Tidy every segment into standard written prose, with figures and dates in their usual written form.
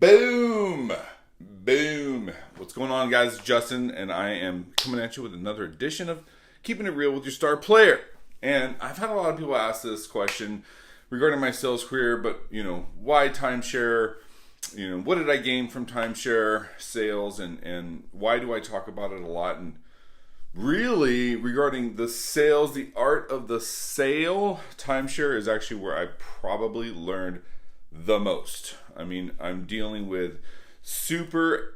Boom! Boom! What's going on, guys? It's Justin, and I am coming at you with another edition of Keeping It Real with Your Star Player. And I've had a lot of people ask this question regarding my sales career, but, why timeshare? What did I gain from timeshare sales, and why do I talk about it a lot? And really, regarding the sales, the art of the sale, timeshare is actually where I probably learned the most. I mean, I'm dealing with super,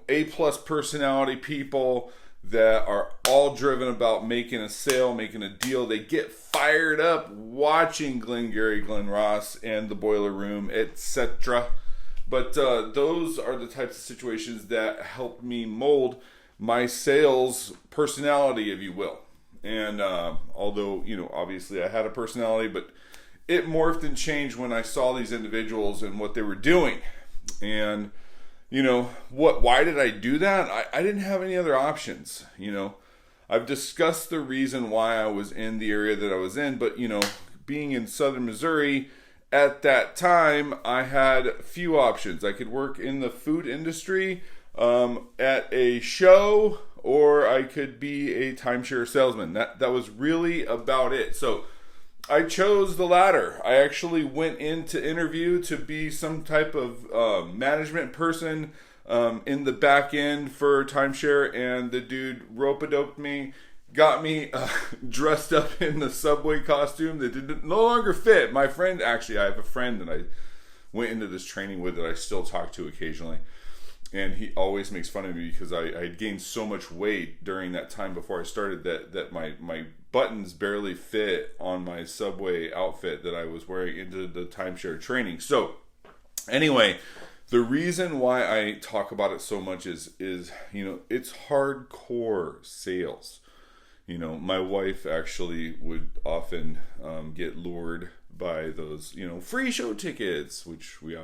A+ personality people that are all driven about making a sale, making a deal. They get fired up watching Glengarry Glen Ross and The Boiler Room, etc. But those are the types of situations that help me mold my sales personality, if you will. And although, obviously I had a personality, but it morphed and changed when I saw these individuals and what they were doing. And, why did I do that? I didn't have any other options. I've discussed the reason why I was in the area that I was in, but, being in southern Missouri at that time, I had few options. I could work in the food industry at a show, or I could be a timeshare salesman. That was really about it. So I chose the latter. I actually went in to interview to be some type of management person in the back end for timeshare, and the dude rope-a-doped me, got me dressed up in the Subway costume that did no longer fit. My friend, actually, I have a friend that I went into this training with that I still talk to occasionally, and he always makes fun of me because I had gained so much weight during that time before I started that my buttons barely fit on my Subway outfit that I was wearing into the timeshare training. So anyway, the reason why I talk about it so much is it's hardcore sales. My wife actually would often get lured by those free show tickets, which we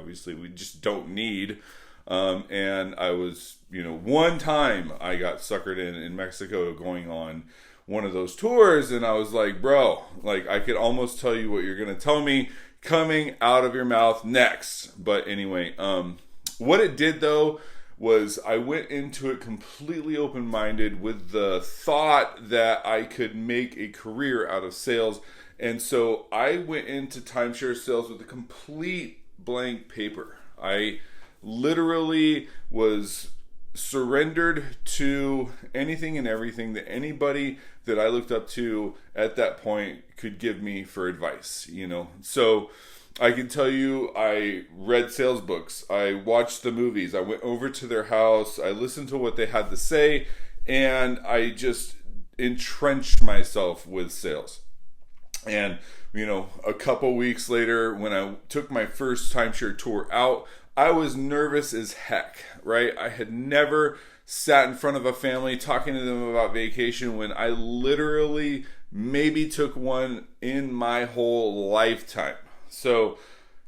just don't need. And I was, one time I got suckered in Mexico going on one of those tours, and I was like, bro, I could almost tell you what you're going to tell me coming out of your mouth next. But anyway, what it did though was I went into it completely open-minded with the thought that I could make a career out of sales. And so I went into timeshare sales with a complete blank paper. I literally was surrendered to anything and everything that anybody that I looked up to at that point could give me for advice, So I can tell you, I read sales books, I watched the movies, I went over to their house, I listened to what they had to say, and I just entrenched myself with sales. And, a couple weeks later, when I took my first timeshare tour out, I was nervous as heck, right? I had never sat in front of a family talking to them about vacation when I literally maybe took one in my whole lifetime. So,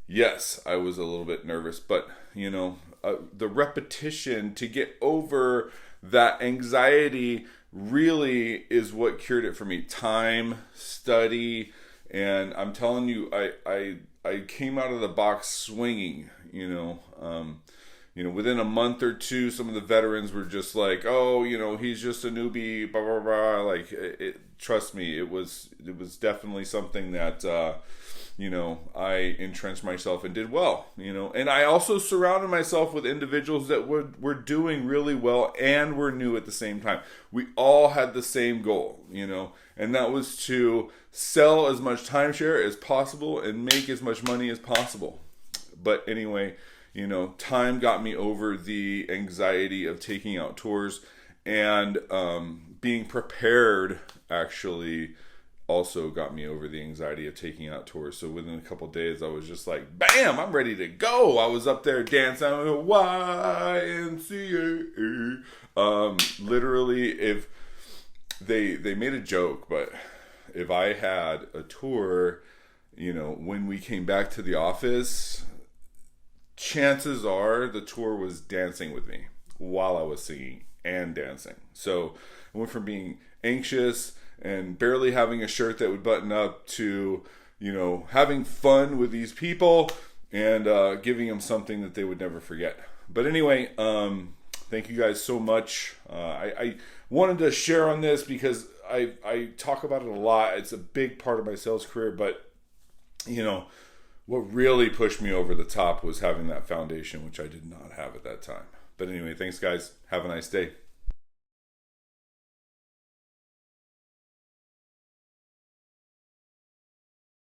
yes, I was a little bit nervous, but, the repetition to get over that anxiety really is what cured it for me. Time, study, and I'm telling you, I came out of the box swinging, within a month or two, some of the veterans were just like, oh, he's just a newbie, blah, blah, blah. Trust me, it was definitely something that, I entrenched myself and did well, and I also surrounded myself with individuals that were doing really well and were new at the same time. We all had the same goal, and that was to sell as much timeshare as possible and make as much money as possible. But anyway, time got me over the anxiety of taking out tours, and being prepared actually also got me over the anxiety of taking out tours. So within a couple of days, I was just like, bam, I'm ready to go. I was up there dancing with YMCA. Literally, if they made a joke, but if I had a tour, when we came back to the office, chances are the tour was dancing with me while I was singing and dancing. So I went from being anxious and barely having a shirt that would button up to, having fun with these people and giving them something that they would never forget. But anyway, thank you guys so much. I wanted to share on this because I talk about it a lot. It's a big part of my sales career, but you know, what really pushed me over the top was having that foundation, which I did not have at that time. But anyway, thanks guys. Have a nice day.